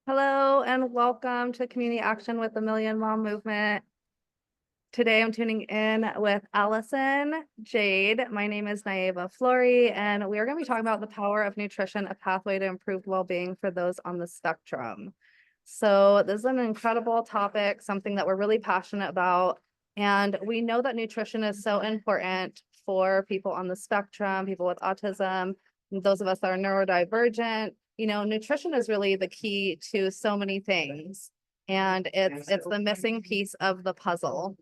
Hello and welcome to Community Action with the Million Mom Movement. Today I'm tuning in with Allison Jade. My name is Naeva Flory, and we are going to be talking about the power of nutrition, a pathway to improved well-being for those on the spectrum. So this is an incredible topic, something that we're really passionate about. And we know that nutrition is so important for people on the spectrum, people with autism, those of us that are neurodivergent. Nutrition is really the key to so many things. And it's the missing piece of the puzzle.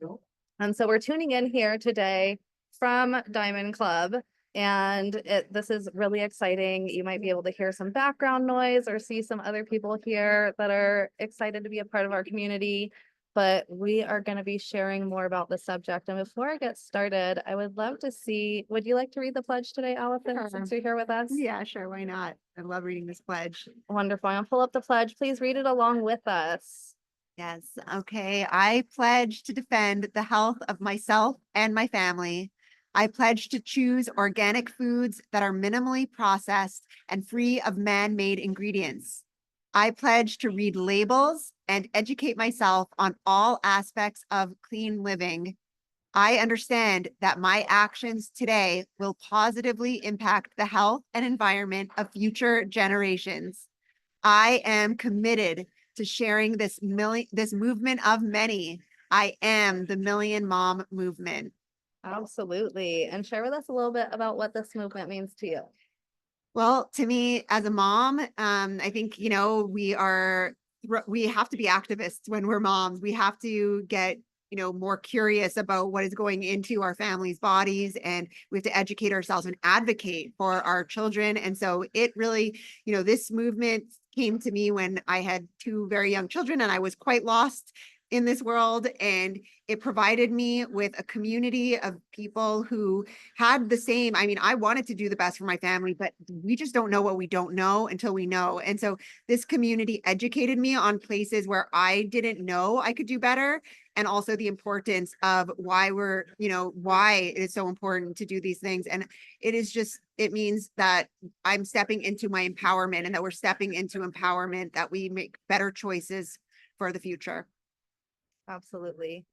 And so we're tuning in here today from Diamond Club, and this is really exciting. You might be able to hear some background noise or see some other people here that are excited to be a part of our community, but we are going to be sharing more about the subject. And before I get started, I would love to see, would you like to read the pledge today, Allison, since you're here with us? Yeah, sure. Why not? I love reading this pledge. Wonderful. I'll pull up the pledge. Please read it along with us. Yes. Okay. I pledge to defend the health of myself and my family. I pledge to choose organic foods that are minimally processed and free of man-made ingredients. I pledge to read labels and educate myself on all aspects of clean living. I understand that my actions today will positively impact the health and environment of future generations. I am committed to sharing this movement of many. I am the Million Mom Movement. Absolutely. And share with us a little bit about what this movement means to you. Well, to me as a mom, I think, we have to be activists when we're moms. We have to get, more curious about what is going into our families' bodies, and we have to educate ourselves and advocate for our children. And so it really, this movement came to me when I had two very young children and I was quite lost in this world, and it provided me with a community of people who had the same. I mean, I wanted to do the best for my family, but we just don't know what we don't know until we know. And so this community educated me on places where I didn't know I could do better, and also the importance of why why it is so important to do these things. And it means that I'm stepping into my empowerment, and that we're stepping into empowerment, that we make better choices for the future. Absolutely.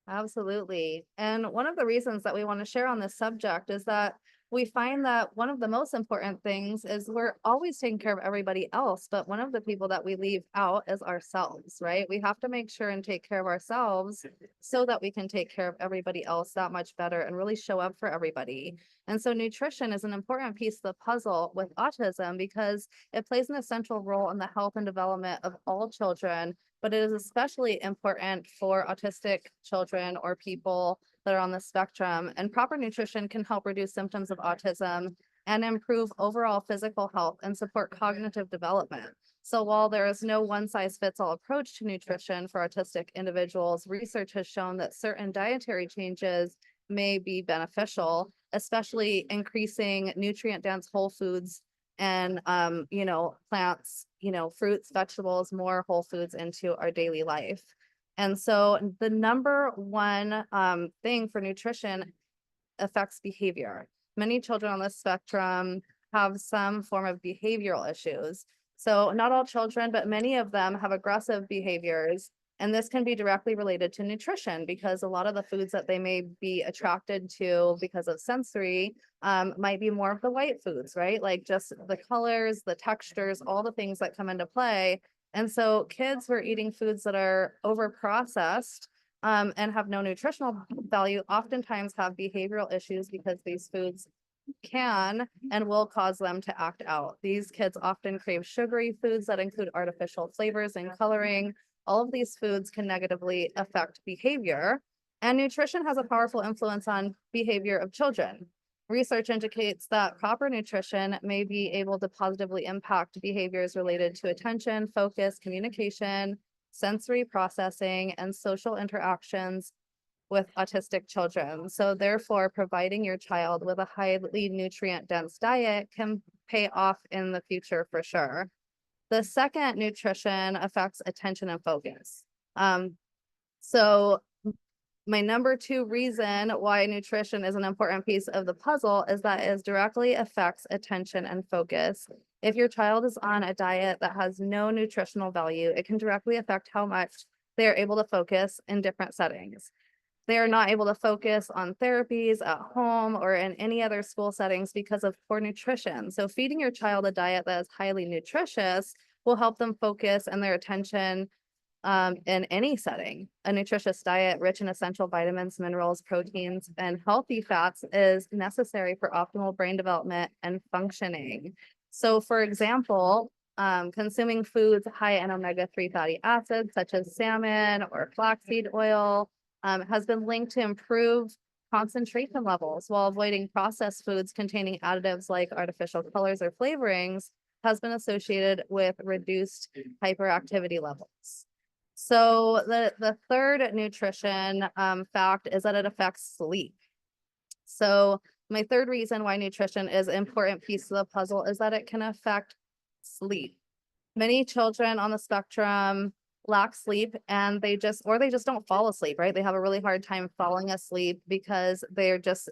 Absolutely. And one of the reasons that we want to share on this subject is that we find that one of the most important things is we're always taking care of everybody else, but one of the people that we leave out is ourselves, right? We have to make sure and take care of ourselves so that we can take care of everybody else that much better and really show up for everybody. And so nutrition is an important piece of the puzzle with autism because it plays an essential role in the health and development of all children, but it is especially important for autistic children or people that are on the spectrum. And proper nutrition can help reduce symptoms of autism and improve overall physical health and support cognitive development. So while there is no one size fits all approach to nutrition for autistic individuals, research has shown that certain dietary changes may be beneficial, especially increasing nutrient dense whole foods and plants, fruits, vegetables, more whole foods into our daily life. And so the number one thing for nutrition affects behavior. Many children on the spectrum have some form of behavioral issues. So not all children, but many of them have aggressive behaviors. And this can be directly related to nutrition because a lot of the foods that they may be attracted to because of sensory might be more of the white foods, right? Like just the colors, the textures, all the things that come into play. And so kids who are eating foods that are over processed and have no nutritional value oftentimes have behavioral issues because these foods can and will cause them to act out. These kids often crave sugary foods that include artificial flavors and coloring. All of these foods can negatively affect behavior, and nutrition has a powerful influence on behavior of children. Research indicates that proper nutrition may be able to positively impact behaviors related to attention, focus, communication, sensory processing, and social interactions with autistic children. So therefore, providing your child with a highly nutrient dense diet can pay off in the future for sure. The second, nutrition affects attention and focus. So my number two reason why nutrition is an important piece of the puzzle is that it directly affects attention and focus. If your child is on a diet that has no nutritional value, it can directly affect how much they are able to focus in different settings. They are not able to focus on therapies at home or in any other school settings because of poor nutrition. So, feeding your child a diet that is highly nutritious will help them focus and their attention in any setting. A nutritious diet rich in essential vitamins, minerals, proteins, and healthy fats is necessary for optimal brain development and functioning. So, for example, consuming foods high in omega-3 fatty acids, such as salmon or flaxseed oil, has been linked to improve concentration levels, while avoiding processed foods containing additives like artificial colors or flavorings has been associated with reduced hyperactivity levels. So the third nutrition fact is that it affects sleep. So my third reason why nutrition is an important piece of the puzzle is that it can affect sleep. Many children on the spectrum lack sleep and they just don't fall asleep, right? They have a really hard time falling asleep because they're just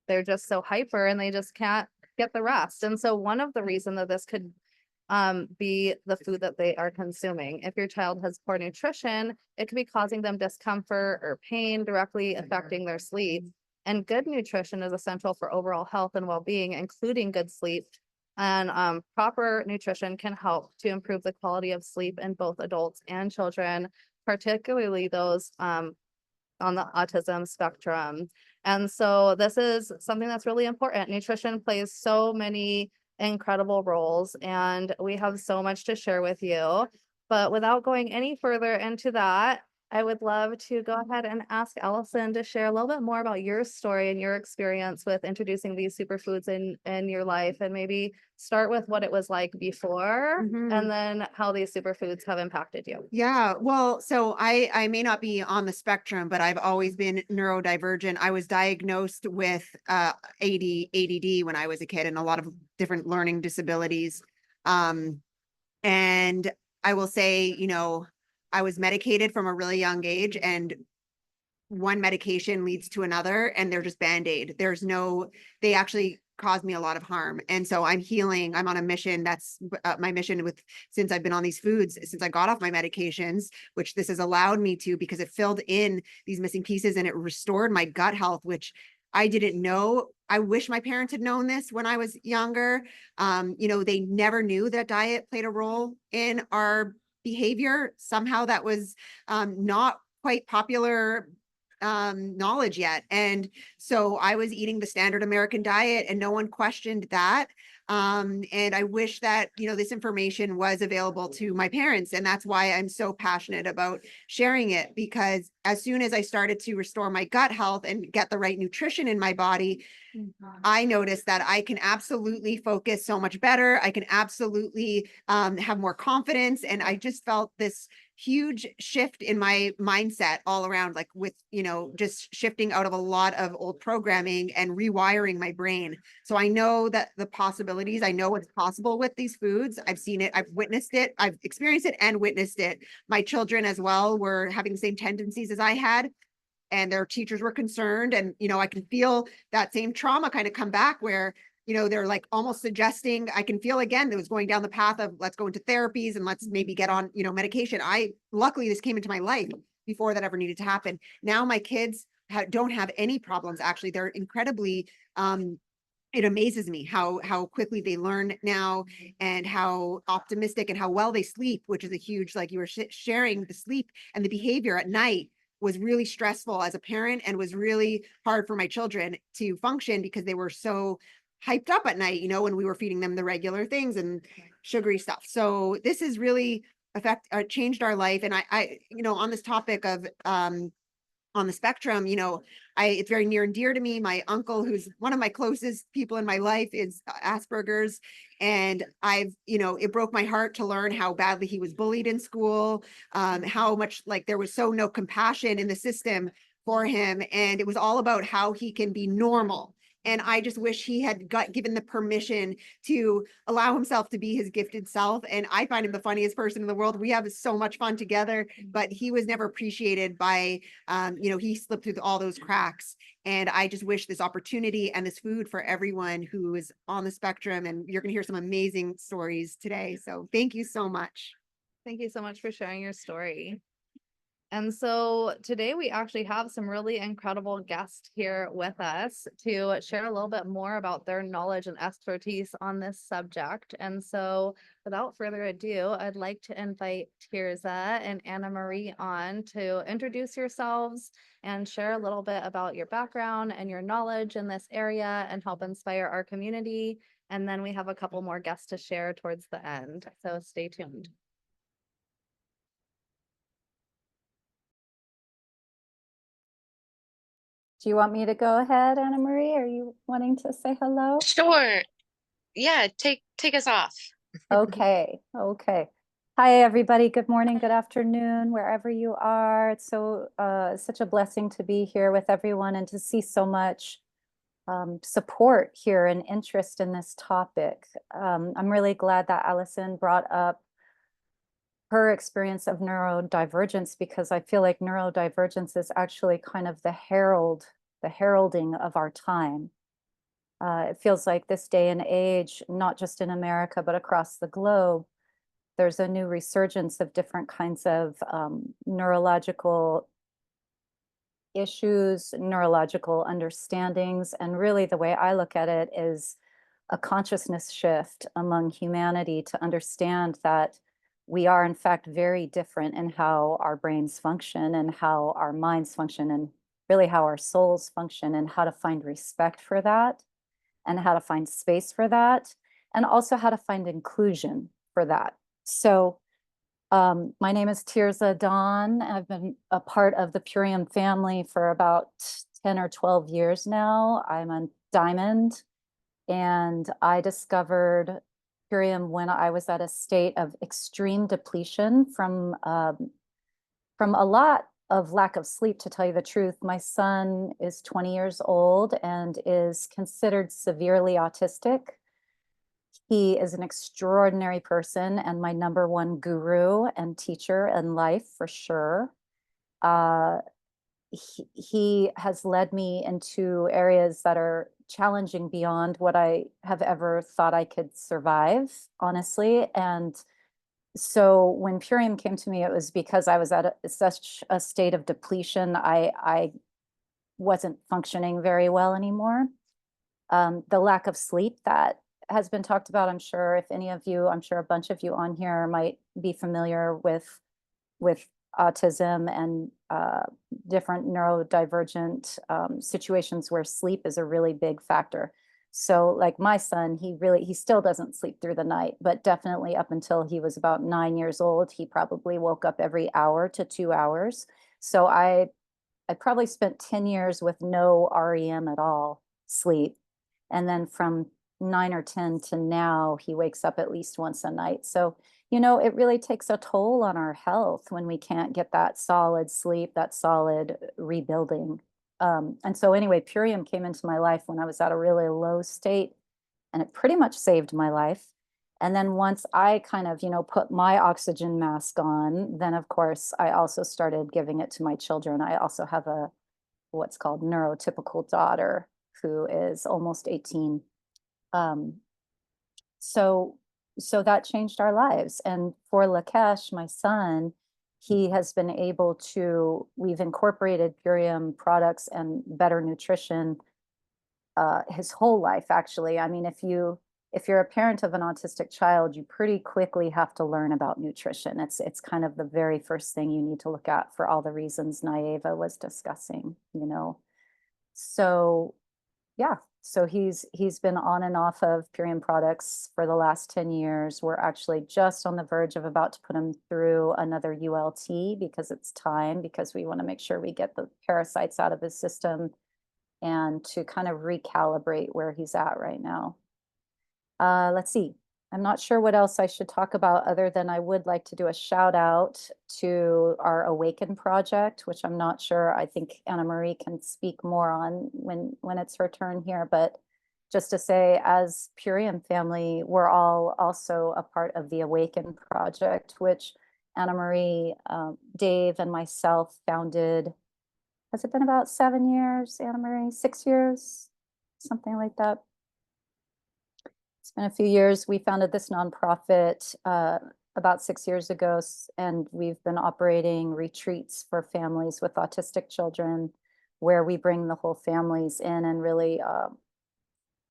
so hyper and they just can't get the rest. And so one of the reasons that this could be the food that they are consuming. If your child has poor nutrition, it could be causing them discomfort or pain, directly affecting their sleep. And good nutrition is essential for overall health and well-being, including good sleep. And proper nutrition can help to improve the quality of sleep in both adults and children, particularly those on the autism spectrum. And so this is something that's really important. Nutrition plays so many incredible roles, and we have so much to share with you. But without going any further into that, I would love to go ahead and ask Allison to share a little bit more about your story and your experience with introducing these superfoods in your life, and maybe start with what it was like before and then how these superfoods have impacted you. Yeah, well, so I may not be on the spectrum, but I've always been neurodivergent. I was diagnosed with ADD when I was a kid and a lot of different learning disabilities. Um, and I will say, I was medicated from a really young age, and one medication leads to another, and they're just band-aid. They actually caused me a lot of harm. And so I'm healing. I'm on a mission. That's my mission since I've been on these foods, since I got off my medications, which this has allowed me to, because it filled in these missing pieces and it restored my gut health, which I didn't know. I wish my parents had known this when I was younger. They never knew that diet played a role in our behavior. Somehow that was not quite popular knowledge yet. And so I was eating the standard American diet and no one questioned that. And I wish that, this information was available to my parents. And that's why I'm so passionate about sharing it, because as soon as I started to restore my gut health and get the right nutrition in my body, I noticed that I can absolutely focus so much better. I can absolutely have more confidence. And I just felt this huge shift in my mindset all around, like with, just shifting out of a lot of old programming and rewiring my brain. So I know that the possibilities, I know what's possible with these foods. I've seen it, I've witnessed it, I've experienced it and witnessed it. My children as well were having the same tendencies as I had, and their teachers were concerned. And, I can feel that same trauma kind of come back where, they're like almost suggesting, I can feel again, that was going down the path of let's go into therapies and let's maybe get on, medication. Luckily this came into my life before that ever needed to happen. Now my kids don't have any problems. Actually, they're incredibly, it amazes me how quickly they learn now, and how optimistic and how well they sleep, which is a huge, like you were sharing, the sleep and the behavior at night was really stressful as a parent and was really hard for my children to function because they were so hyped up at night, when we were feeding them the regular things and sugary stuff. So this has really changed our life. And I on this topic of on the spectrum, it's very near and dear to me. My uncle, who's one of my closest people in my life, is Asperger's. And it broke my heart to learn how badly he was bullied in school, how much like there was no compassion in the system for him. And it was all about how he can be normal. And I just wish he had given the permission to allow himself to be his gifted self. And I find him the funniest person in the world. We have so much fun together, but he was never appreciated by, he slipped through all those cracks. And I just wish this opportunity and this food for everyone who is on the spectrum. And you're going to hear some amazing stories today. So thank you so much. Thank you so much for sharing your story. And so today we actually have some really incredible guests here with us to share a little bit more about their knowledge and expertise on this subject. And so without further ado, I'd like to invite Tirza and Anna Marie on to introduce yourselves and share a little bit about your background and your knowledge in this area and help inspire our community. And then we have a couple more guests to share towards the end. So stay tuned. Do you want me to go ahead, Anna Marie? Are you wanting to say hello? Sure. Yeah, take us off. Okay, okay. Hi, everybody. Good morning, good afternoon, wherever you are. It's such a blessing to be here with everyone and to see so much support here and interest in this topic. I'm really glad that Allison brought up her experience of neurodivergence, because I feel like neurodivergence is actually kind of the heralding of our time. It feels like this day and age, not just in America, but across the globe, there's a new resurgence of different kinds of neurological issues, neurological understandings. And really, the way I look at it is a consciousness shift among humanity to understand that we are, in fact, very different in how our brains function and how our minds function, and really how our souls function, and how to find respect for that, and how to find space for that, and also how to find inclusion for that. So my name is Tirza Dawn. I've been a part of the Purium family for about 10 or 12 years now. I'm a diamond, and I discovered Purium when I was at a state of extreme depletion from a lot of lack of sleep, to tell you the truth. My son is 20 years old and is considered severely autistic. He is an extraordinary person and my number one guru and teacher in life, for sure. He has led me into areas that are challenging beyond what I have ever thought I could survive, honestly. And so when Purium came to me, it was because I was at such a state of depletion. I wasn't functioning very well anymore. The lack of sleep that has been talked about, I'm sure if any of you, I'm sure a bunch of you on here might be familiar with autism and different neurodivergent situations where sleep is a really big factor. So like my son, he still doesn't sleep through the night, but definitely up until he was about 9 years old, he probably woke up every hour to 2 hours. So I probably spent 10 years with no REM at all, sleep. And then from 9 or 10 to now, he wakes up at least once a night. So, it really takes a toll on our health when we can't get that solid sleep, that solid rebuilding. And so anyway, Purium came into my life when I was at a really low state, and it pretty much saved my life. And then once I kind of, put my oxygen mask on, then of course I also started giving it to my children. I also have what's called neurotypical daughter who is almost 18. So that changed our lives. And for Lakesh, my son, we've incorporated Purium products and better nutrition his whole life, actually. I mean, if you're a parent of an autistic child, you pretty quickly have to learn about nutrition. It's kind of the very first thing you need to look at for all the reasons Naeva was discussing, So yeah, so he's been on and off of Purium products for the last 10 years. We're actually just on the verge of about to put him through another ULT because it's time, because we want to make sure we get the parasites out of his system and to kind of recalibrate where he's at right now. Let's see. I'm not sure what else I should talk about other than I would like to do a shout out to our Awaken project, which I'm not sure, I think Anna Marie can speak more on when it's her turn here, but just to say, as Purium family, we're all also a part of the Awaken project, which Anna Marie, Dave, and myself founded. Has it been about 7 years, Anna Marie? 6 years? Something like that. It's been a few years. We founded this nonprofit about 6 years ago, and we've been operating retreats for families with autistic children, where we bring the whole families in and really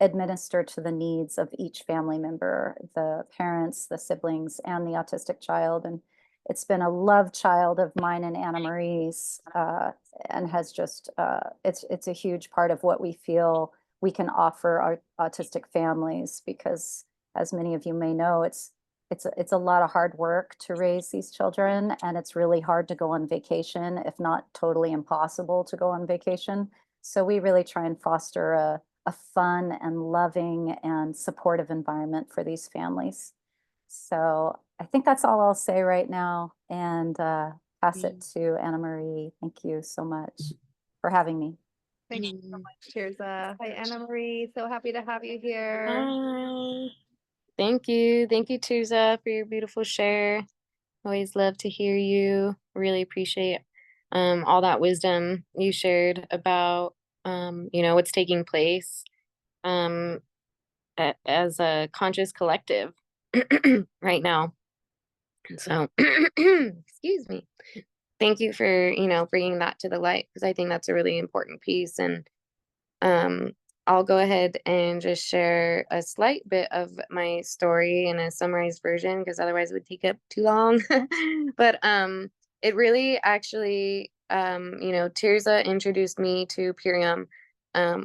administer to the needs of each family member, the parents, the siblings, and the autistic child. And it's been a love child of mine and Anna Marie's, and has just it's a huge part of what we feel we can offer our autistic families, because as many of you may know, it's a lot of hard work to raise these children, and it's really hard to go on vacation, if not totally impossible to go on vacation. So we really try and foster a fun and loving and supportive environment for these families. So I think that's all I'll say right now, and pass it to Anna Marie. Thank you so much for having me. Thank you so much, Tirza. Hi, Anna Marie. So happy to have you here. Hi. Thank you. Thank you, Tuza, for your beautiful share. Always love to hear you. Really appreciate all that wisdom you shared about what's taking place as a conscious collective right now. So, excuse me. Thank you for, bringing that to the light, because I think that's a really important piece. And I'll go ahead and just share a slight bit of my story in a summarized version, because otherwise it would take up too long. But it really actually, Tirza introduced me to Purium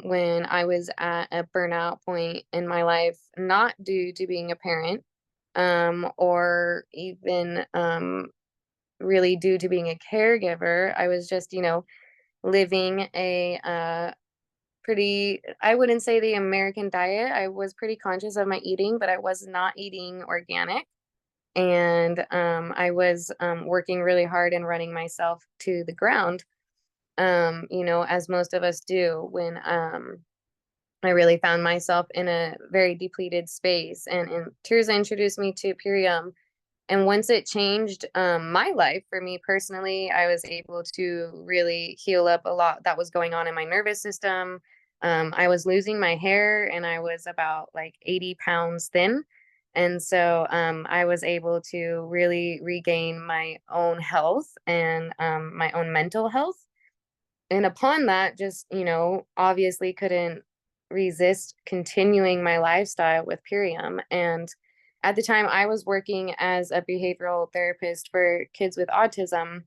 when I was at a burnout point in my life, not due to being a parent, or even really due to being a caregiver. I was just, living a pretty, I wouldn't say the American diet. I was pretty conscious of my eating, but I was not eating organic. And I was working really hard and running myself to the ground, as most of us do when I really found myself in a very depleted space. And Tirza introduced me to Purium. And once it changed my life, for me personally, I was able to really heal up a lot that was going on in my nervous system. I was losing my hair, and I was about like 80 pounds thin. And so I was able to really regain my own health and my own mental health. And upon that, just, obviously couldn't resist continuing my lifestyle with Purium. And at the time, I was working as a behavioral therapist for kids with autism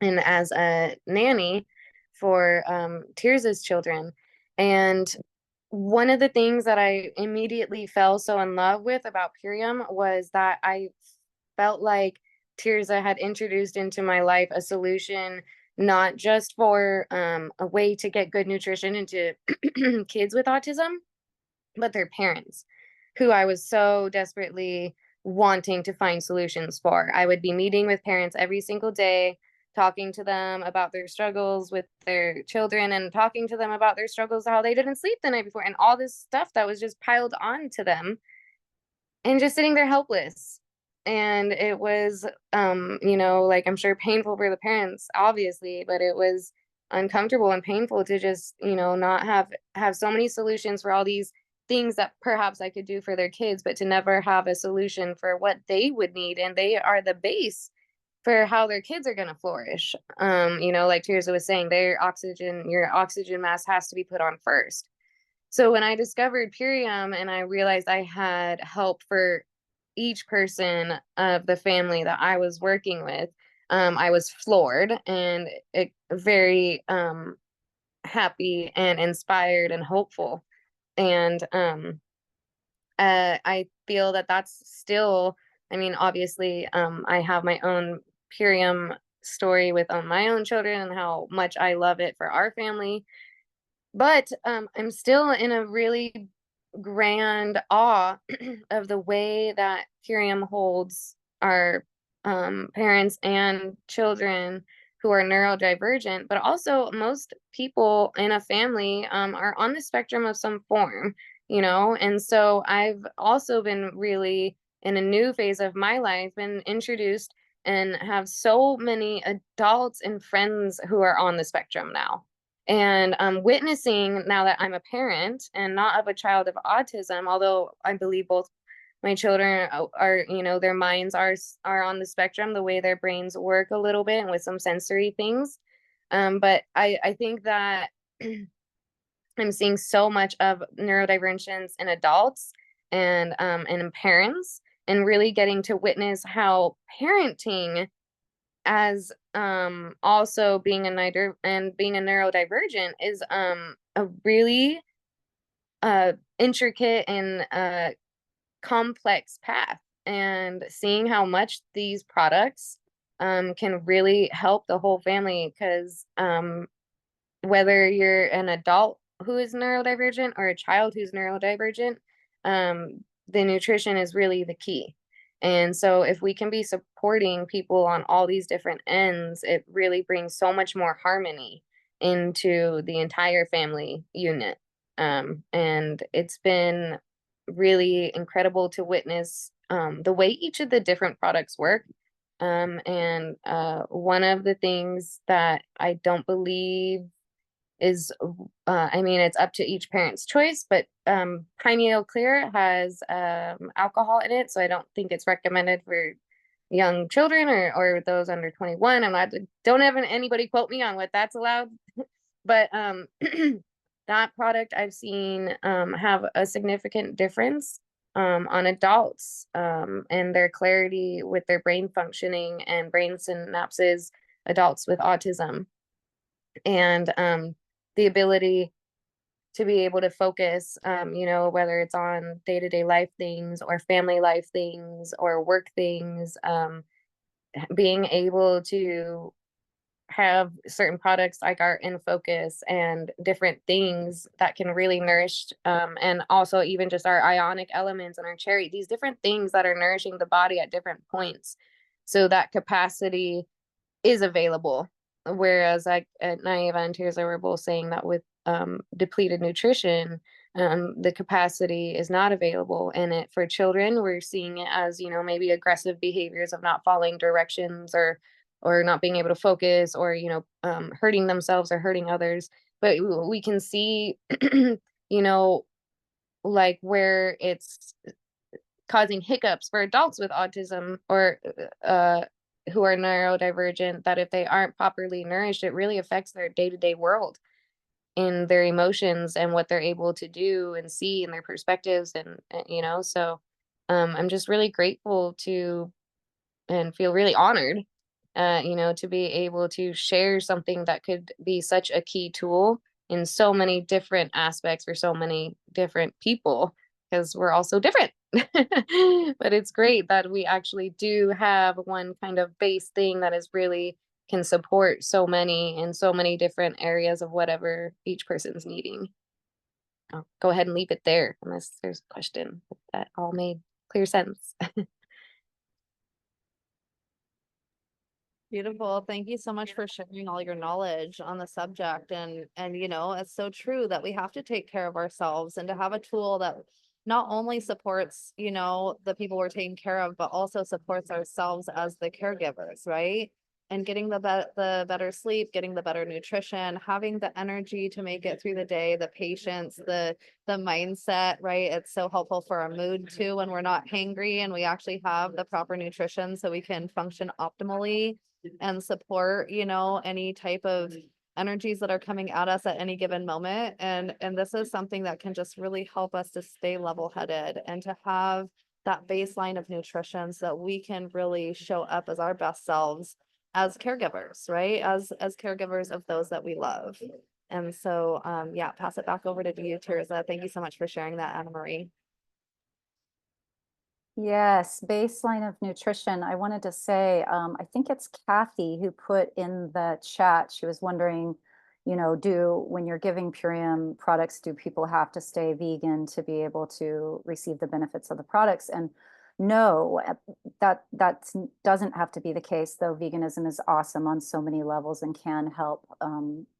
and as a nanny for Tirza's children. And one of the things that I immediately fell so in love with about Purium was that I felt like Tirza had introduced into my life a solution, not just for a way to get good nutrition into kids with autism, but their parents, who I was so desperately wanting to find solutions for. I would be meeting with parents every single day, talking to them about their struggles with their children, and talking to them about their struggles, how they didn't sleep the night before, and all this stuff that was just piled on to them, and just sitting there helpless. And it was like, I'm sure painful for the parents, obviously, but it was uncomfortable and painful to just, not have so many solutions for all these things that perhaps I could do for their kids, but to never have a solution for what they would need. And they are the base for how their kids are going to flourish. Like Tirza was saying, your oxygen mask has to be put on first. So when I discovered Purium and I realized I had help for each person of the family that I was working with, I was floored and very happy and inspired and hopeful. And I feel that that's still, I mean, obviously, I have my own Purium story with my own children and how much I love it for our family. But I'm still in a really grand awe of the way that Purium holds our parents and children who are neurodivergent, but also most people in a family are on the spectrum of some form, you know? And so I've also been really in a new phase of my life, been introduced and have so many adults and friends who are on the spectrum now. And witnessing now that I'm a parent and not of a child of autism, although I believe both my children are, you know, their minds are on the spectrum, the way their brains work a little bit and with some sensory things. But I think that I'm seeing so much of neurodivergence in adults and in parents, and really getting to witness how parenting as also being a being a neurodivergent is a really intricate and complex path, and seeing how much these products can really help the whole family, because whether you're an adult who is neurodivergent or a child who's neurodivergent, the nutrition is really the key. And so if we can be supporting people on all these different ends, it really brings so much more harmony into the entire family unit. And it's been really incredible to witness the way each of the different products work. And one of the things that I don't believe is I mean, it's up to each parent's choice, but Pineal Clear has alcohol in it, so I don't think it's recommended for young children or those under 21. I'm not, don't have anybody quote me on what that's allowed, but that product I've seen have a significant difference on adults and their clarity with their brain functioning and brain synapses, adults with autism. And the ability to be able to focus, you know, whether it's on day-to-day life things or family life things or work things, being able to have certain products like our In Focus and different things that can really nourish, and also even just our ionic elements and our cherry, these different things that are nourishing the body at different points. So that capacity is available. Whereas like Naiva and Tirza were both saying that with depleted nutrition, the capacity is not available. And it for children, we're seeing it as, you know, maybe aggressive behaviors of not following directions or not being able to focus, or, you know, hurting themselves or hurting others. But we can see, you know, like where it's causing hiccups for adults with autism or who are neurodivergent, that if they aren't properly nourished, it really affects their day-to-day world in their emotions and what they're able to do and see and their perspectives and you know. So I'm just really grateful to and feel really honored, you know, to be able to share something that could be such a key tool in so many different aspects for so many different people, because we're all so different. But it's great that we actually do have one kind of base thing that is really can support so many in so many different areas of whatever each person's needing. I'll go ahead and leave it there unless there's a question. If that all made clear sense. Beautiful. Thank you so much for sharing all your knowledge on the subject. And you know, it's so true that we have to take care of ourselves, and to have a tool that not only supports, you know, the people we're taking care of, but also supports ourselves as the caregivers, right? And getting the better sleep, getting the better nutrition, having the energy to make it through the day, the patience, the mindset, right? It's so helpful for our mood too when we're not hangry and we actually have the proper nutrition so we can function optimally and support, you know, any type of energies that are coming at us at any given moment. And this is something that can just really help us to stay level-headed and to have that baseline of nutrition so that we can really show up as our best selves as caregivers, right? As caregivers of those that we love. And so yeah, pass it back over to you, Tirza. Thank you so much for sharing that, Anna Marie. Yes, baseline of nutrition. I wanted to say, I think it's Kathy who put in the chat. She was wondering you know, when you're giving Purium products, do people have to stay vegan to be able to receive the benefits of the products? And no, that doesn't have to be the case, though veganism is awesome on so many levels and can help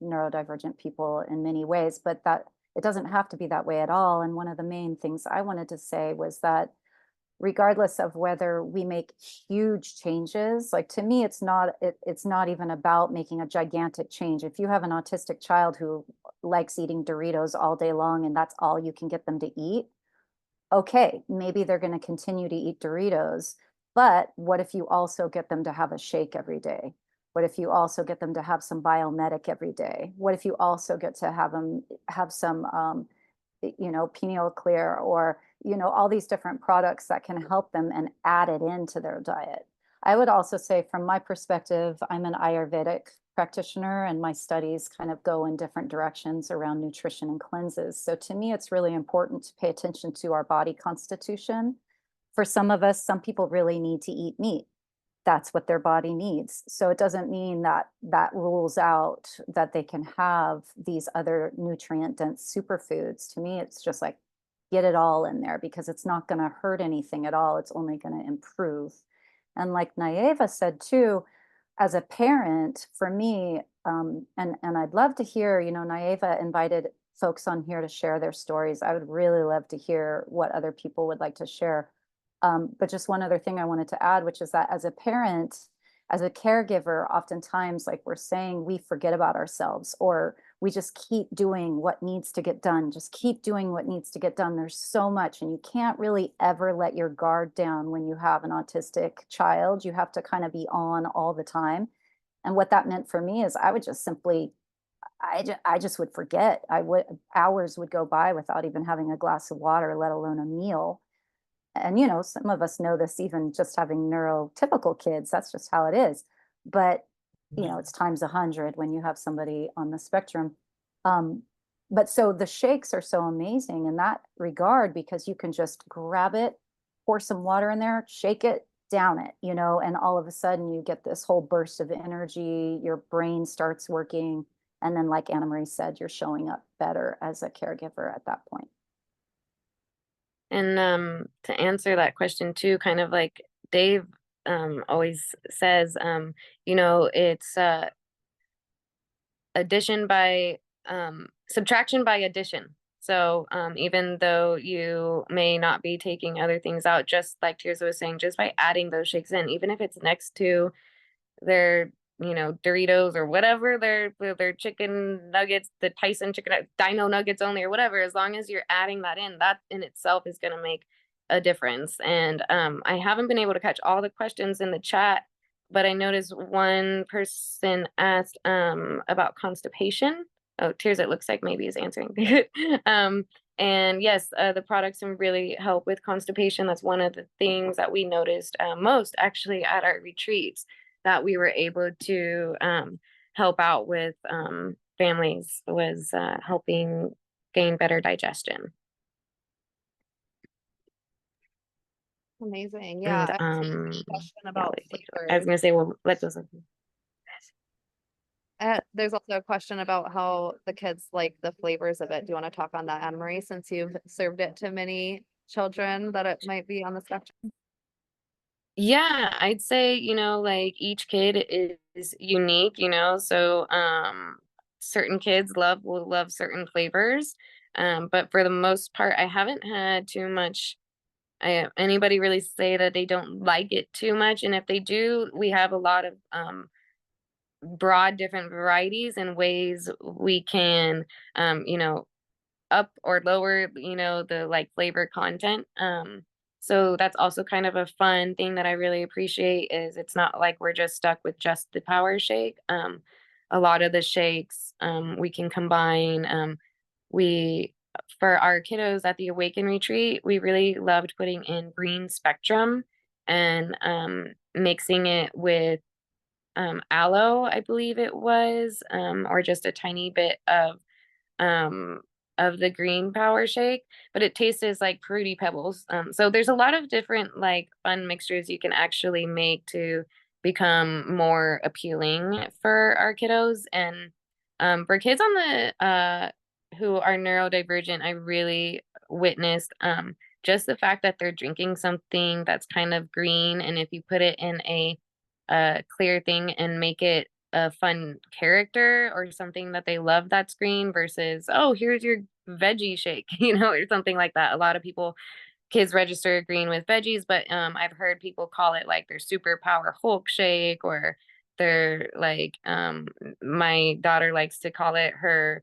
neurodivergent people in many ways, but that it doesn't have to be that way at all. And one of the main things I wanted to say was that regardless of whether we make huge changes, like to me, it's not even about making a gigantic change. If you have an autistic child who likes eating Doritos all day long and that's all you can get them to eat, okay, maybe they're going to continue to eat Doritos. But what if you also get them to have a shake every day? What if you also get them to have some biomedic every day? What if you also get to have them have some you know, pineal clear, or, you know, all these different products that can help them and add it into their diet. I would also say from my perspective, I'm an Ayurvedic practitioner and my studies kind of go in different directions around nutrition and cleanses. So to me, it's really important to pay attention to our body constitution. For some of us, some people really need to eat meat. That's what their body needs. So it doesn't mean that that rules out that they can have these other nutrient dense superfoods. To me, it's just like, get it all in there because it's not going to hurt anything at all. It's only going to improve. And like Naeva said too, as a parent, for me, and I'd love to hear, you know, Naeva invited folks on here to share their stories. I would really love to hear what other people would like to share. But just one other thing I wanted to add, which is that as a parent, as a caregiver, oftentimes, like we're saying, we forget about ourselves, or we just keep doing what needs to get done. Just keep doing what needs to get done. There's so much, and you can't really ever let your guard down when you have an autistic child. You have to kind of be on all the time. And what that meant for me is I would just simply, I just would forget. Hours would go by without even having a glass of water, let alone a meal. And you know, some of us know this even just having neurotypical kids, that's just how it is. But you know, it's times 100 when you have somebody on the spectrum. um, but so the shakes are so amazing in that regard because you can just grab it, pour some water in there, shake it, down it, you know, and all of a sudden you get this whole burst of energy, your brain starts working, and then like Anna Marie said, you're showing up better as a caregiver at that point. And to answer that question too, kind of like Dave always says, you know, it's addition by subtraction by addition. So even though you may not be taking other things out, just like Tirza was saying, just by adding those shakes in, even if it's next to their, you know, Doritos or whatever, their chicken nuggets, the Tyson chicken dino nuggets only, or whatever, as long as you're adding that in itself is going to make a difference. And I haven't been able to catch all the questions in the chat, but I noticed one person asked about constipation. Oh, Tears, it looks like maybe is answering. And yes, the products can really help with constipation. That's one of the things that we noticed most actually at our retreats, that we were able to help out with families, was helping gain better digestion. Amazing. Yeah. And I have a question about I was flavors. gonna say, well, let those. There's also a question about how the kids like the flavors of it. Do you want to talk on that, Anne Marie, since you've served it to many children that it might be on the spectrum? Yeah, I'd say, you know, like each kid is unique, you know, so certain kids will love certain flavors. But for the most part, I haven't had too much anybody really say that they don't like it too much. And if they do, we have a lot of broad different varieties and ways we can you know, up or lower, you know, the like flavor content. So that's also kind of a fun thing that I really appreciate, is it's not like we're just stuck with just the power shake. A lot of the shakes we can combine. We For our kiddos at the Awaken retreat, we really loved putting in green spectrum and mixing it with aloe, I believe it was, or just a tiny bit um of the green power shake, but it tastes like fruity pebbles. So there's a lot of different like fun mixtures you can actually make to become more appealing for our kiddos. And For kids on the who are neurodivergent, I really witnessed just the fact that they're drinking something that's kind of green, and if you put it in a clear thing and make it a fun character or something that they love that's green versus, oh, here's your veggie shake, or something like that. A lot of kids register green with veggies, but I've heard people call it like their superpower Hulk shake, or their like my daughter likes to call it her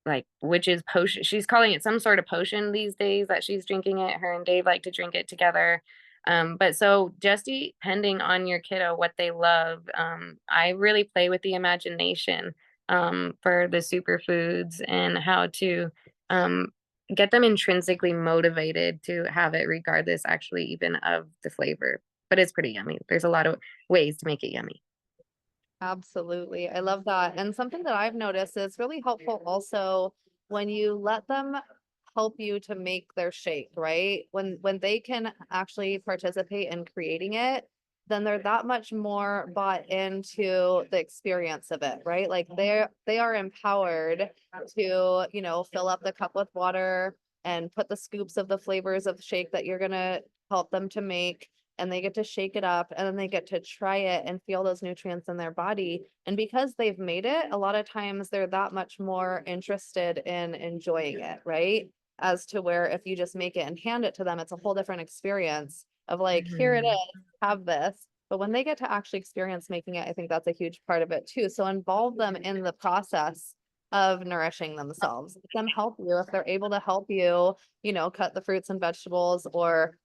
like witch's potion. She's calling it some sort of potion these days that she's drinking it. Her and Dave like to drink it together. But so just depending on your kiddo what they love, I really play with the imagination for the superfoods and how to um get them intrinsically motivated to have it regardless actually even of the flavor. But it's pretty yummy. There's a lot of ways to make it yummy. Absolutely. I love that. And something that I've noticed is really helpful also when you let them help you to make their shake, right? When they can actually participate in creating it, then they're that much more bought into the experience of it, right? Like they are empowered to, fill up the cup with water and put the scoops of the flavors of the shake that you're gonna help them to make, and they get to shake it up, and then they get to try it and feel those nutrients in their body. And because they've made it, a lot of times they're that much more interested in enjoying it, right? As to where if you just make it and hand it to them, it's a whole different experience of like, here it Mhm. is, have this. But when they get to actually experience making it, I think that's a huge part of it too. So involve them in the process of nourishing themselves. Let them help you if they're able to help you, cut the fruits and vegetables, or,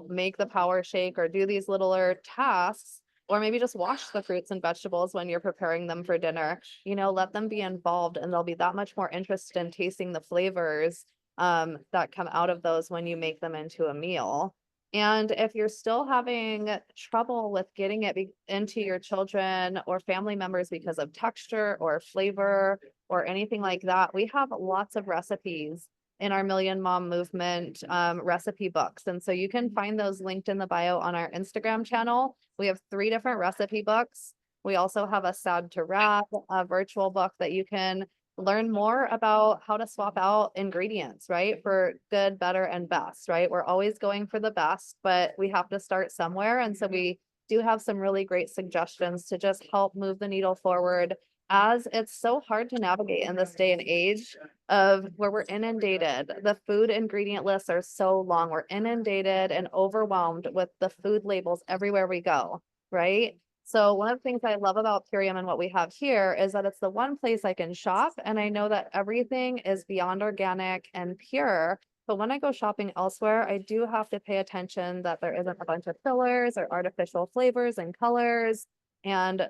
make the power shake, or do these littler tasks, or maybe just wash the fruits and vegetables when you're preparing them for dinner. Let them be involved, and they'll be that much more interested in tasting the flavors that come out of those when you make them into a meal. And if you're still having trouble with getting it into your children or family members because of texture or flavor or anything like that, we have lots of recipes in our Million Mom Movement recipe books. And so you can find those linked in the bio on our Instagram channel. We have 3 different recipe books. We also have a Sad to Wrap, a virtual book that you can learn more about how to swap out ingredients, right? For good, better, and best, right? We're always going for the best, but we have to start somewhere. And so we do have some really great suggestions to just help move the needle forward, as it's so hard to navigate in this day and age of where we're inundated. The food ingredient lists are so long. We're inundated and overwhelmed with the food labels everywhere we go, right? So one of the things I love about Purium and what we have here is that it's the one place I can shop, and I know that everything is beyond organic and pure. But when I go shopping elsewhere, I do have to pay attention that there isn't a bunch of fillers or artificial flavors and colors and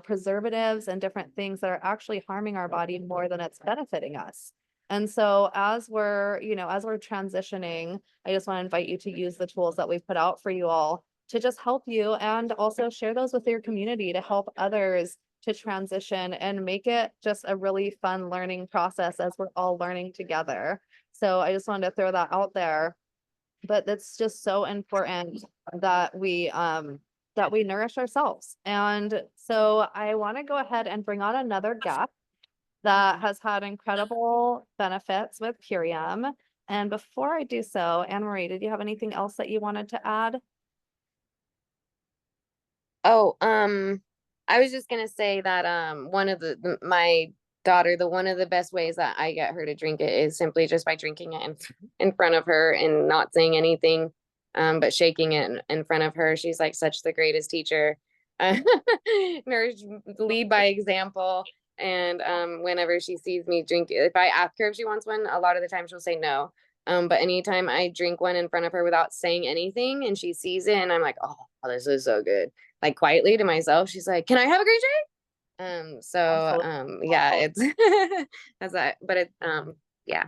preservatives and different things that are actually harming our body more than it's benefiting us. And so as we're transitioning, I just want to invite you to use the tools that we've put out for you all to just help you, and also share those with your community to help others to transition and make it just a really fun learning process as we're all learning together. So I just wanted to throw that out there, but it's just so important that we nourish ourselves. And so I want to go ahead and bring on another guest that has had incredible benefits with Purium. And before I do so, Anne Marie, did you have anything else that you wanted to add? Oh, I was just gonna say that one of my daughter, the one of the best ways that I get her to drink it is simply just by drinking it in front of her and not saying anything, but shaking it in front of her. She's like such the greatest teacher. Nourish, lead by example. And whenever she sees me drink, if I ask her if she wants one, a lot of the time she'll say no. But anytime I drink one in front of her without saying anything and she sees it and I'm like, oh, this is so good, like quietly to myself, she's like, "Can I have a green shake?" So Absolutely. yeah, it's that's that, but it yeah.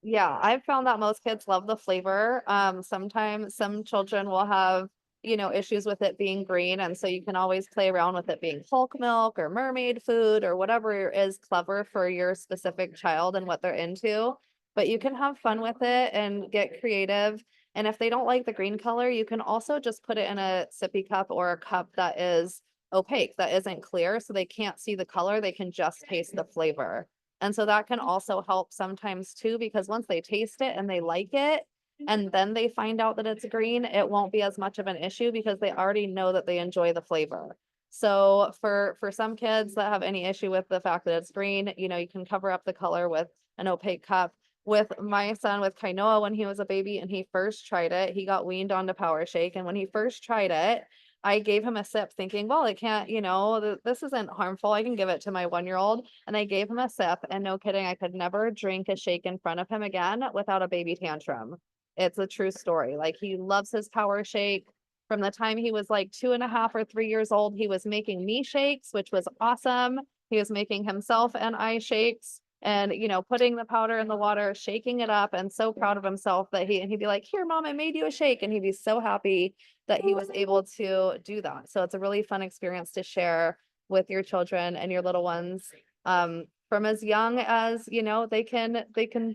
Yeah, I've found that most kids love the flavor. Sometimes some children will have, issues with it being green. And so you can always play around with it being Hulk milk or mermaid food or whatever is clever for your specific child and what they're into. But you can have fun with it and get creative. And if they don't like the green color, you can also just put it in a sippy cup or a cup that is opaque, that isn't clear, so they can't see the color, they can just taste the flavor. And so that can also help sometimes too, because once they taste it and they like it, and then they find out that it's green, it won't be as much of an issue because they already know that they enjoy the flavor. So for some kids that have any issue with the fact that it's green, you know, you can cover up the color with an opaque cup. With my son with Kainoa, when he was a baby and he first tried it, he got weaned onto Power Shake, and when he first tried it, I gave him a sip thinking, well, it can't, you know, this isn't harmful. I can give it to my 1-year-old. And I gave him a sip, and no kidding, I could never drink a shake in front of him again without a baby tantrum. It's a true story. Like, he loves his Power Shake. From the time he was like 2.5 or 3 years old, he was making me shakes, which was awesome. He was making himself and I shakes, and, you know, putting the powder in the water, shaking it up, and so proud of himself that he'd be like, here, mom, I made you a shake. And he'd be so happy that he was able to do that. So it's a really fun experience to share with your children and your little ones. From as young as, you know, they can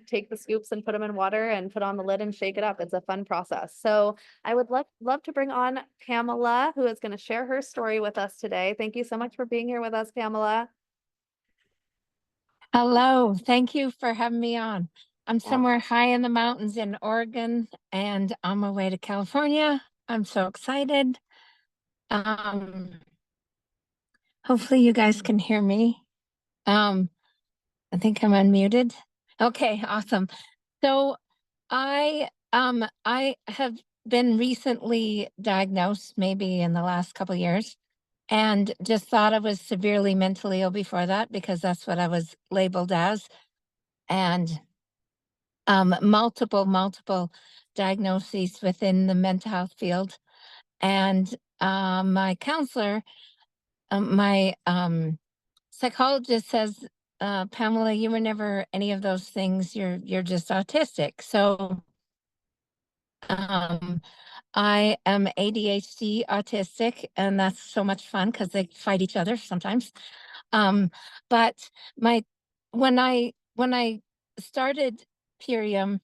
take the scoops and put them in water and put on the lid and shake it up. It's a fun process. So I would love to bring on Pamela, who is going to share her story with us today. Thank you so much for being here with us, Pamela. Hello, thank you for having me on. I'm Yeah. somewhere high in the mountains in Oregon and on my way to California. I'm so excited. Hopefully you guys can hear me. I think I'm unmuted. Okay, awesome. So I have been recently diagnosed, maybe in the last couple years, and just thought I was severely mentally ill before that because that's what I was labeled as. And multiple diagnoses within the mental health field. And my counselor, my psychologist says, Pamela, you were never any of those things. You're just autistic. So I am ADHD autistic, and that's so much fun because they fight each other sometimes. But my when I started Purium,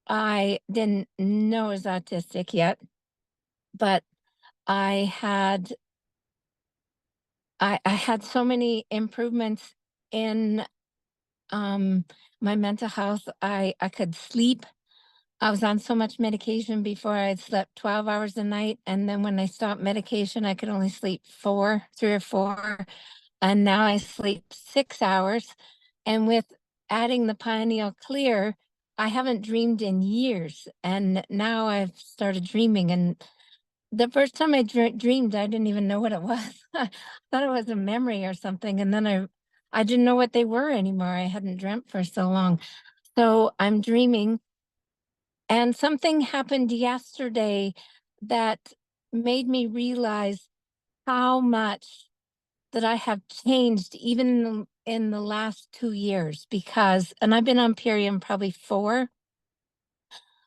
I didn't know I was autistic yet, but I had I had so many improvements in my mental health. I could sleep. I was on so much medication before. I slept 12 hours a night, and then when I stopped medication, I could only sleep 3 or 4, and now I sleep 6 hours. And with adding the pineal clear, I haven't dreamed in years, and now I've started dreaming. And the first time I dreamed, I didn't even know what it was. I thought it was a memory or something, and then I didn't know what they were anymore. I hadn't dreamt for so long. So I'm dreaming, and something happened yesterday that made me realize how much that I have changed even in the last 2 years, because, and I've been on Purium probably 4,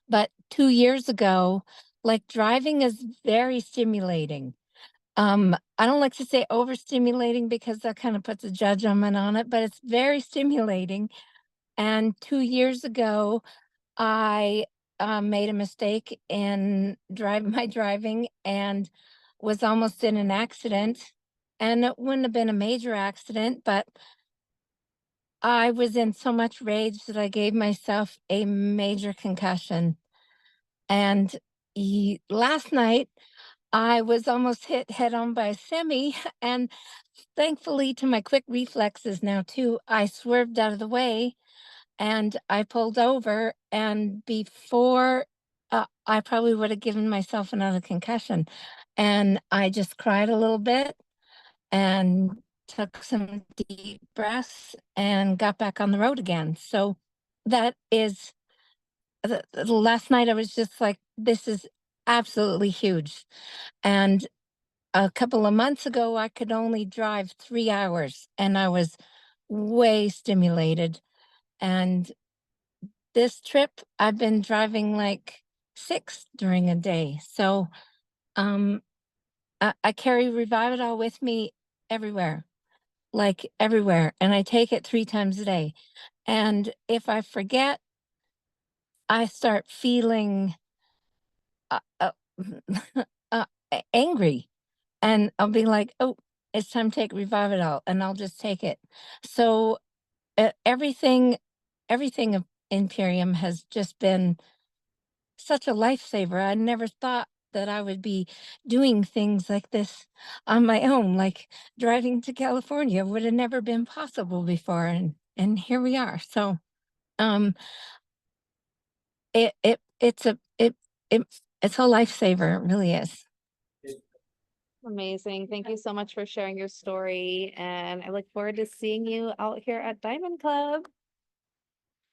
but 2 years ago, like, driving is very stimulating. I don't like to say overstimulating because that kind of puts a judgment on it, but it's very stimulating. And 2 years ago, I made a mistake in my driving and was almost in an accident. And it wouldn't have been a major accident, but I was in so much rage that I gave myself a major concussion. And last night, I was almost hit head on by a semi, and thankfully to my quick reflexes now too, I swerved out of the way and I pulled over, and before I probably would have given myself another concussion. And I just cried a little bit and took some deep breaths and got back on the road again. So that is the last night I was just like, this is absolutely huge. And a couple of months ago, I could only drive 3 hours and I was way stimulated. And this trip, I've been driving like 6 during a day. So I carry Revividol with me everywhere, like everywhere. And I take it 3 times a day. And if I forget, I start feeling uh, uh, angry. and I'll be like, oh, it's time to take Revividol, and I'll just take it. So everything of Imperium has just been such a lifesaver. I never thought that I would be doing things like this on my own, like driving to California would have never been possible before, and here we are. So um it's it it's a lifesaver, it really is. Amazing. Thank you so much for sharing your story. And I look forward to seeing you out here at Diamond Club.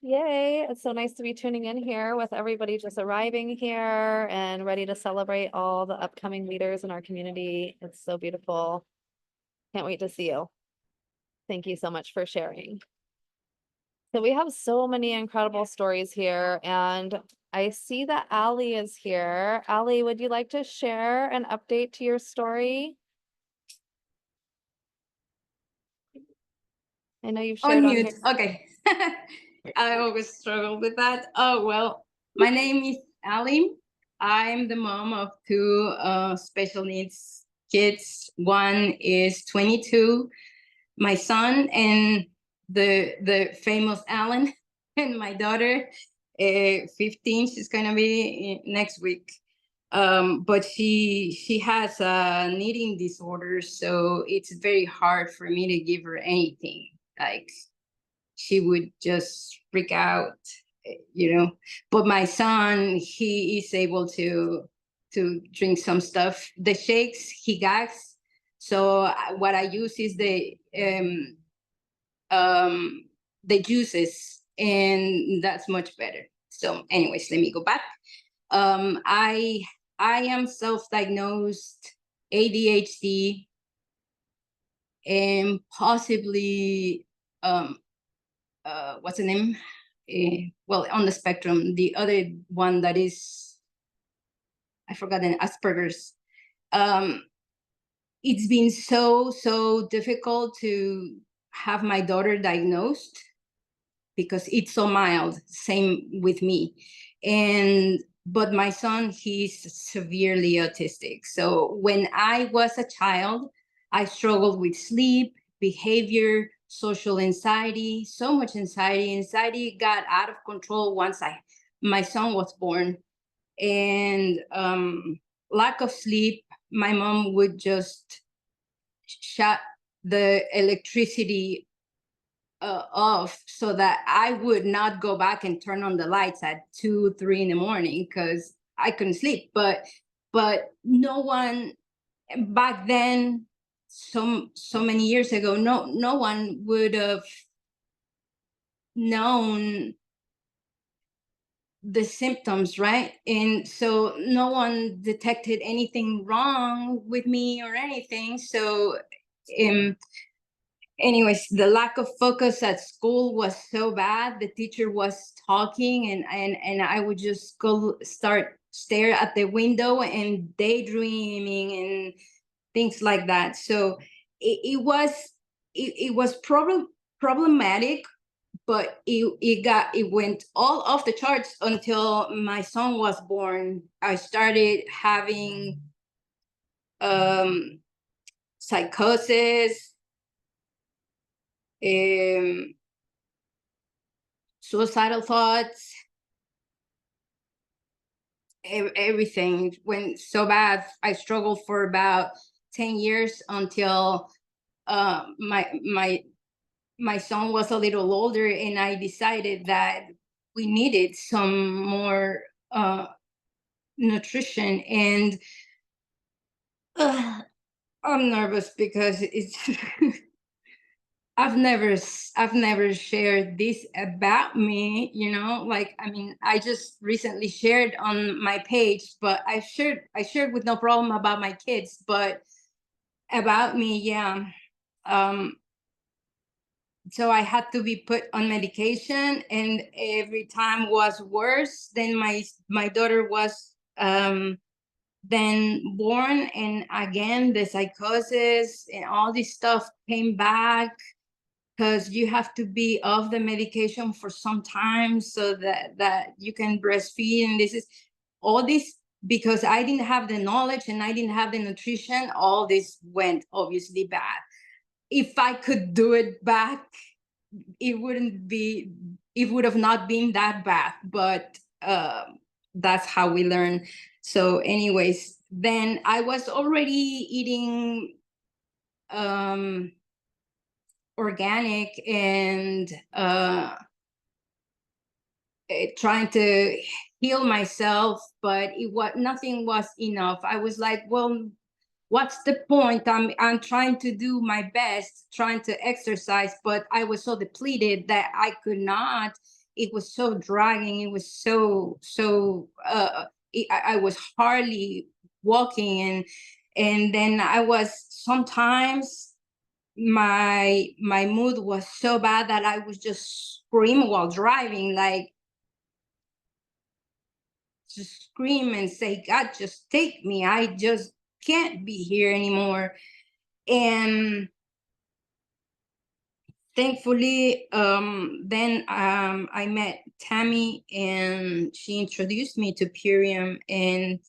Yay. It's so nice to be tuning in here with everybody just arriving here and ready to celebrate all the upcoming leaders in our community. It's so beautiful. Can't wait to see you. Thank you so much for sharing. So we have so many incredible stories here, and I see that Allie is here. Allie, would you like to share an update to your story? I know you've shared On on here. mute. Okay. I always struggle with that. Oh, well, my name is Ali. I'm the mom of two special needs kids. One is 22, my son, and the famous Alan, and my daughter, 15. She's gonna be next week. But she has an eating disorder, so it's very hard for me to give her anything. Like, she would just freak out, you know. But my son, he is able to drink some stuff. The shakes, he gags. So what I use is the juices, and that's much better. So anyways, let me go back. I am self-diagnosed ADHD and possibly what's the name? Well, on the spectrum, the other one that is, I forgot, the Asperger's. It's been so difficult to have my daughter diagnosed because it's so mild. Same with me. But my son, he's severely autistic. So when I was a child, I struggled with sleep, behavior, social anxiety, so much anxiety. Anxiety got out of control once my son was born. And lack of sleep, my mom would just shut the electricity off so that I would not go back and turn on the lights at 2, 3 in the morning because I couldn't sleep. But no one back then, so many years ago, no one would have known the symptoms, right? And so no one detected anything wrong with me or anything. So anyways, the lack of focus at school was so bad. The teacher was talking, and I would just go stare at the window and daydreaming and things like that. So it was problematic, but it went all off the charts until my son was born. I started having psychosis, suicidal thoughts, everything went so bad. I struggled for about 10 years until my son was a little older, and I decided that we needed some more nutrition. And I'm nervous because it's I've never shared this about me, you know. Like, I mean, I just recently shared on my page, but I shared with no problem about my kids, but about me, yeah. So I had to be put on medication, and every time was worse. Then my daughter was then born, and again the psychosis and all this stuff came back, because you have to be off the medication for some time so that you can breastfeed. And this is all these because I didn't have the knowledge and I didn't have the nutrition, all this went obviously bad. If I could do it back, it would have not been that bad, but that's how we learn. So anyways, then I was already eating organic and trying to heal myself, but nothing was enough. I was like, well, what's the point? I'm trying to do my best, trying to exercise, but I was so depleted that I could not. It was so dragging. It was I was hardly walking, and then I was sometimes my mood was so bad that I was just scream while driving, like just scream and say, God, just take me. I just can't be here anymore. And thankfully, then I met Tammy and she introduced me to Purium, and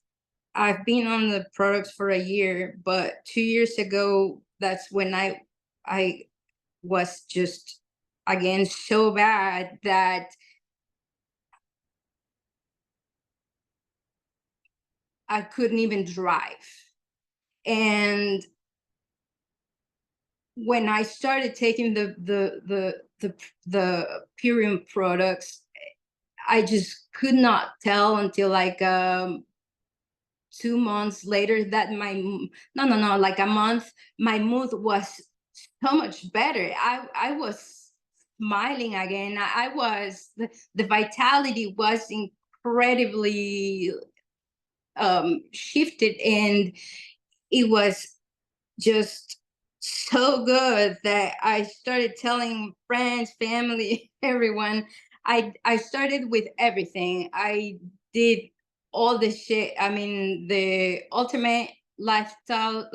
I've been on the products for a year, but 2 years ago, that's when I was just again so bad that I couldn't even drive. And when I started taking the Purium products, I just could not tell until like 2 months later that like a month, my mood was so much better. I was smiling again. I was the vitality was incredibly shifted, and it was just so good that I started telling friends, family, everyone. I started with everything. I did all the shit. I mean, the ultimate lifestyle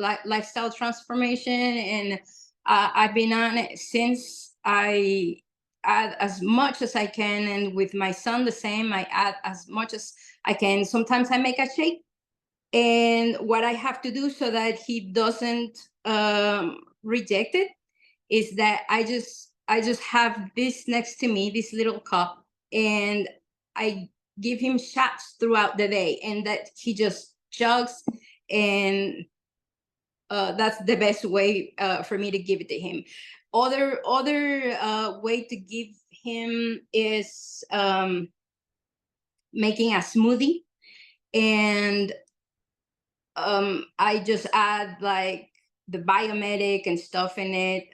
transformation, and I've been on it since. I add as much as I can, and with my son the same. I add as much as I can. Sometimes I make a shake, and what I have to do so that he doesn't reject it is that I just have this next to me, this little cup, and I give him shots throughout the day, and that he just chugs, and that's the best way for me to give it to him. Other way to give him is making a smoothie, and I just add like the biomedic and stuff in it,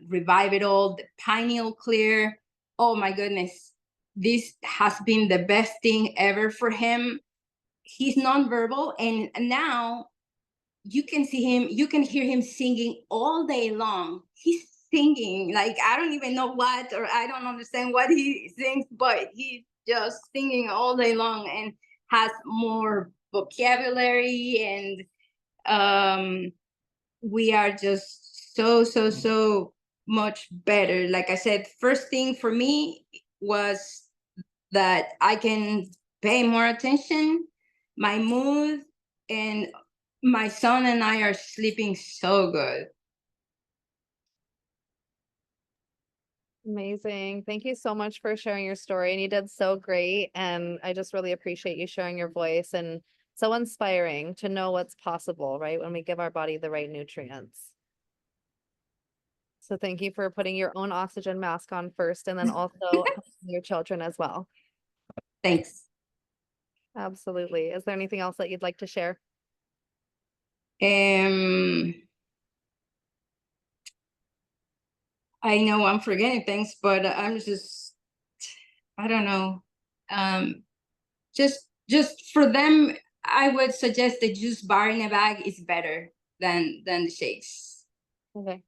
revive it all, the pineal clear. Oh my goodness, this has been the best thing ever for him. He's nonverbal, and now you can see him, you can hear him singing all day long. He's singing like I don't even know what, or I don't understand what he sings, but he's just singing all day long and has more vocabulary, and we are just so much better. Like I said, first thing for me was that I can pay more attention, my mood, and my son and I are sleeping so good. Amazing. Thank you so much for sharing your story. And you did so great. And I just really appreciate you sharing your voice, and so inspiring to know what's possible, right? When we give our body the right nutrients. So thank you for putting your own oxygen mask on first, and then also helping your children as well. Thanks. Absolutely. Is there anything else that you'd like to share? I know I'm forgetting things, but I'm just, I don't know. Just for them, I would suggest the juice bar in a bag is better than the shakes. Okay.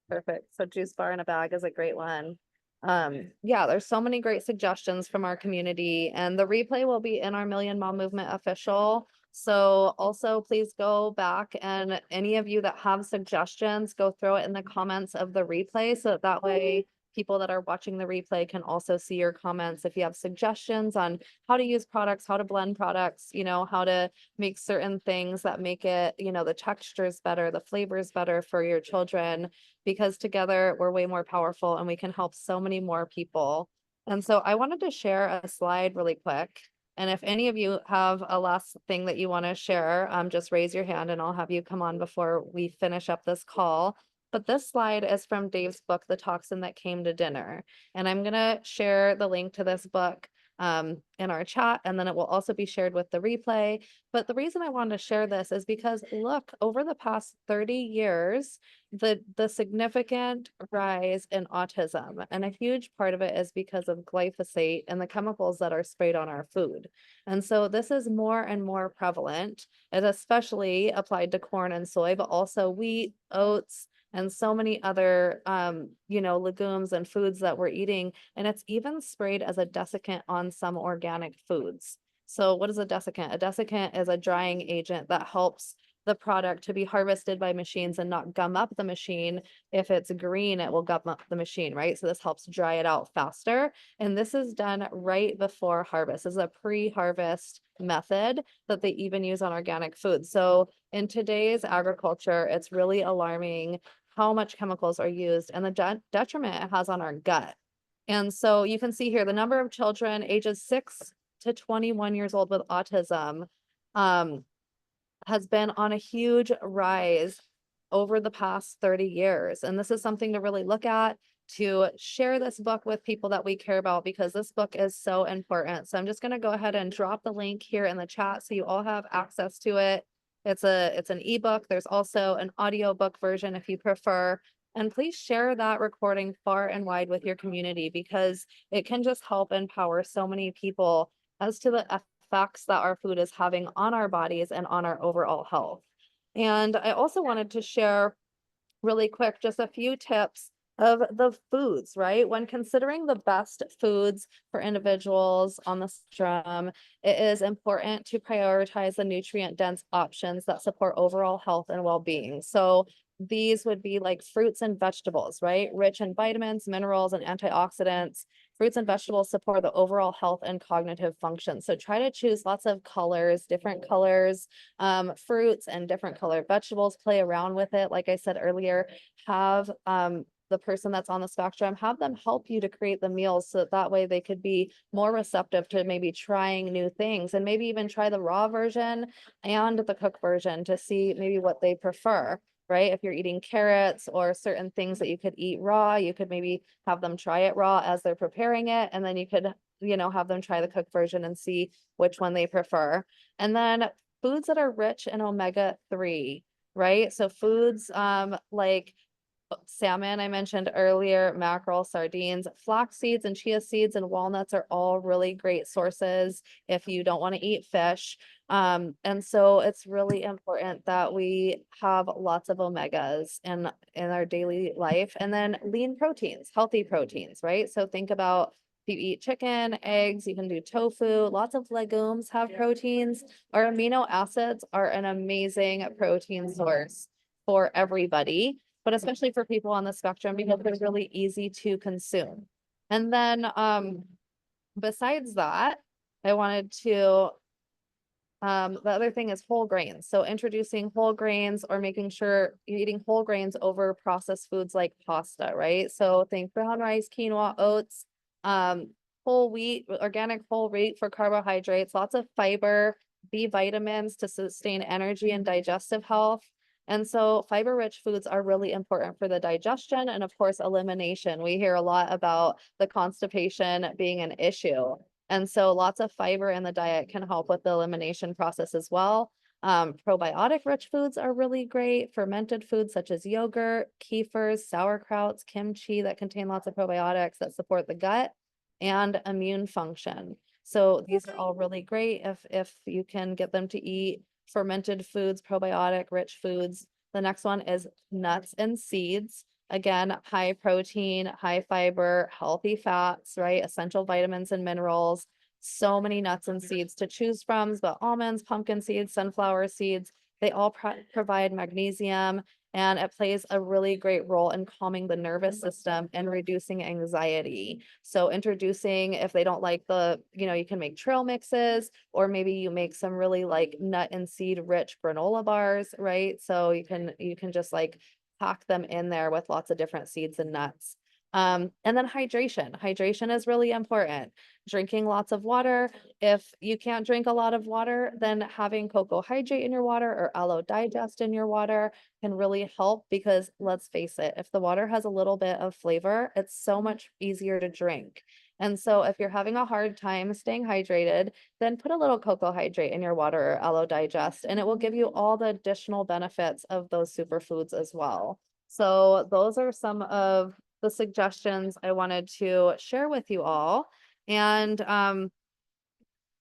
Perfect. So juice bar in a bag is a great one. Yeah, there's so many great suggestions from our community, and the replay will be in our Million Mom Movement official. So also please go back, and any of you that have suggestions, go throw it in the comments of the replay, so that way people that are watching the replay can also see your comments. If you have suggestions on how to use products, how to blend products, how to make certain things that make it, the textures better, the flavors better for your children, because together we're way more powerful and we can help so many more people. And so I wanted to share a slide really quick. And if any of you have a last thing that you want to share, just raise your hand and I'll have you come on before we finish up this call. But this slide is from Dave's book, The Toxin That Came to Dinner. And I'm going to share the link to this book in our chat, and then it will also be shared with the replay. But the reason I wanted to share this is because look, over the past 30 years, the significant rise in autism, and a huge part of it is because of glyphosate and the chemicals that are sprayed on our food. And so this is more and more prevalent. It especially applied to corn and soy, but also wheat, oats, and so many other, legumes and foods that we're eating. And it's even sprayed as a desiccant on some organic foods. So what is a desiccant? A desiccant is a drying agent that helps the product to be harvested by machines and not gum up the machine. If it's green, it will gum up the machine, right? So this helps dry it out faster. And this is done right before harvest. This is a pre-harvest method that they even use on organic food. So in today's agriculture, it's really alarming how much chemicals are used and the detriment it has on our gut. And so you can see here the number of children ages 6 to 21 years old with autism has been on a huge rise over the past 30 years. And this is something to really look at, to share this book with people that we care about, because this book is so important. So I'm just going to go ahead and drop the link here in the chat so you all have access to it. It's an ebook. There's also an audiobook version if you prefer. And please share that recording far and wide with your community, because it can just help empower so many people as to the effects that our food is having on our bodies and on our overall health. And I also wanted to share really quick just a few tips of the foods, right? When considering the best foods for individuals on the spectrum, it is important to prioritize the nutrient-dense options that support overall health and well-being. So these would be like fruits and vegetables, right? Rich in vitamins, minerals, and antioxidants. Fruits and vegetables support the overall health and cognitive function. So try to choose lots of colors, different colors, fruits and different colored vegetables. Play around with it. Like I said earlier, have the person that's on the spectrum, have them help you to create the meals so that way they could be more receptive to maybe trying new things, and maybe even try the raw version and the cooked version to see maybe what they prefer. Right? If you're eating carrots or certain things that you could eat raw, you could maybe have them try it raw as they're preparing it. And then you could, have them try the cooked version and see which one they prefer. And then foods that are rich in omega-3, right? So foods like salmon, I mentioned earlier, mackerel, sardines, flax seeds and chia seeds and walnuts are all really great sources if you don't want to eat fish. And so it's really important that we have lots of omegas in our daily life. And then lean proteins, healthy proteins, right? So think about if you eat chicken, eggs, you can do tofu, lots of legumes have proteins. Our amino acids are an amazing protein source for everybody, but especially for people on the spectrum, because they're really easy to consume. And then besides that, I wanted to the other thing is whole grains. So introducing whole grains or making sure you're eating whole grains over processed foods like pasta, right? So think brown rice, quinoa, oats, whole wheat, organic whole wheat for carbohydrates, lots of fiber, B vitamins to sustain energy and digestive health. And so fiber-rich foods are really important for the digestion and of course elimination. We hear a lot about the constipation being an issue. And so lots of fiber in the diet can help with the elimination process as well. Probiotic rich foods are really great. Fermented foods such as yogurt, kefirs, sauerkrauts, kimchi that contain lots of probiotics that support the gut and immune function. So these are all really great if you can get them to eat fermented foods, probiotic rich foods. The next one is nuts and seeds. Again, high protein, high fiber, healthy fats, right? Essential vitamins and minerals. So many nuts and seeds to choose from, but almonds, pumpkin seeds, sunflower seeds, They all provide magnesium, and it plays a really great role in calming the nervous system and reducing anxiety. So introducing, if they don't like you can make trail mixes, or maybe you make some really like nut and seed rich granola bars, right? So you can just like pack them in there with lots of different seeds and nuts. And then hydration. Hydration is really important. Drinking lots of water. If you can't drink a lot of water, then having cocoa hydrate in your water or aloe digest in your water can really help, because let's face it, if the water has a little bit of flavor, it's so much easier to drink. And so if you're having a hard time staying hydrated, then put a little cocoa hydrate in your water or aloe digest, and it will give you all the additional benefits of those superfoods as well. So those are some of the suggestions I wanted to share with you all. And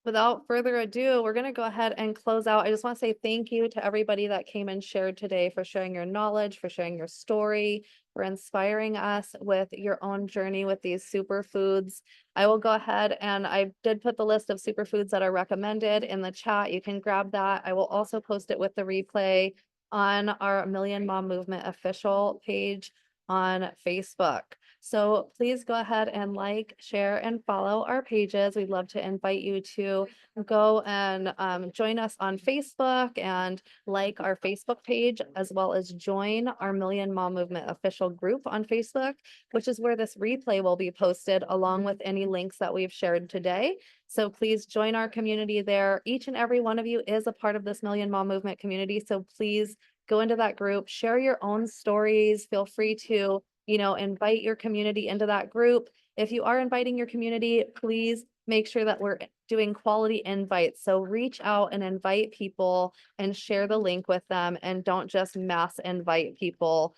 without further ado, we're going to go ahead and close out. I just want to say thank you to everybody that came and shared today, for sharing your knowledge, for sharing your story, for inspiring us with your own journey with these superfoods. I will go ahead, and I did put the list of superfoods that are recommended in the chat. You can grab that. I will also post it with the replay on our Million Mom Movement official page on Facebook. So please go ahead and like, share, and follow our pages. We'd love to invite you to go and join us on Facebook and like our Facebook page, as well as join our Million Mom Movement official group on Facebook, which is where this replay will be posted, along with any links that we've shared today. So please join our community there. Each and every one of you is a part of this Million Mom Movement community. So please go into that group, share your own stories. Feel free to invite your community into that group. If you are inviting your community, please make sure that we're doing quality invites. So reach out and invite people and share the link with them, and don't just mass invite people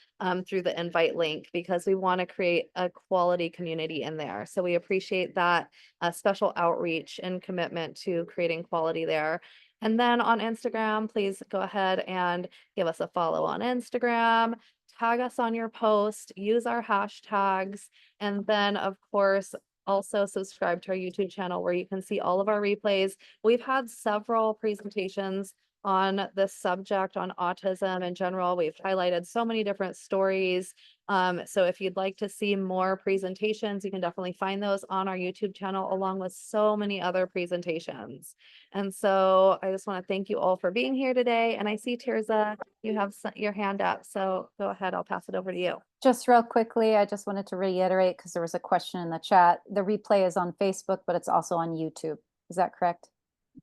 through the invite link, because we want to create a quality community in there. So we appreciate that special outreach and commitment to creating quality there. And then on Instagram, please go ahead and give us a follow on Instagram. Tag us on your post, use our hashtags, and then of course, also subscribe to our YouTube channel, where you can see all of our replays. We've had several presentations on this subject, on autism in general. We've highlighted so many different stories. So if you'd like to see more presentations, you can definitely find those on our YouTube channel, along with so many other presentations. And so I just want to thank you all for being here today. And I see, Tirza, you have your hand up. So go ahead, I'll pass it over to you. Just real quickly, I just wanted to reiterate, because there was a question in the chat. The replay is on Facebook, but it's also on YouTube. Is that correct?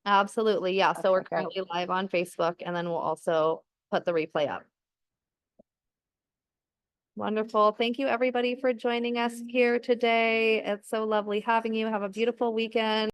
Absolutely. Yeah. So we're Okay, great. currently live on Facebook, and then we'll also put the replay up. Wonderful. Thank you, everybody, for joining us here today. It's so lovely having you. Have a beautiful weekend.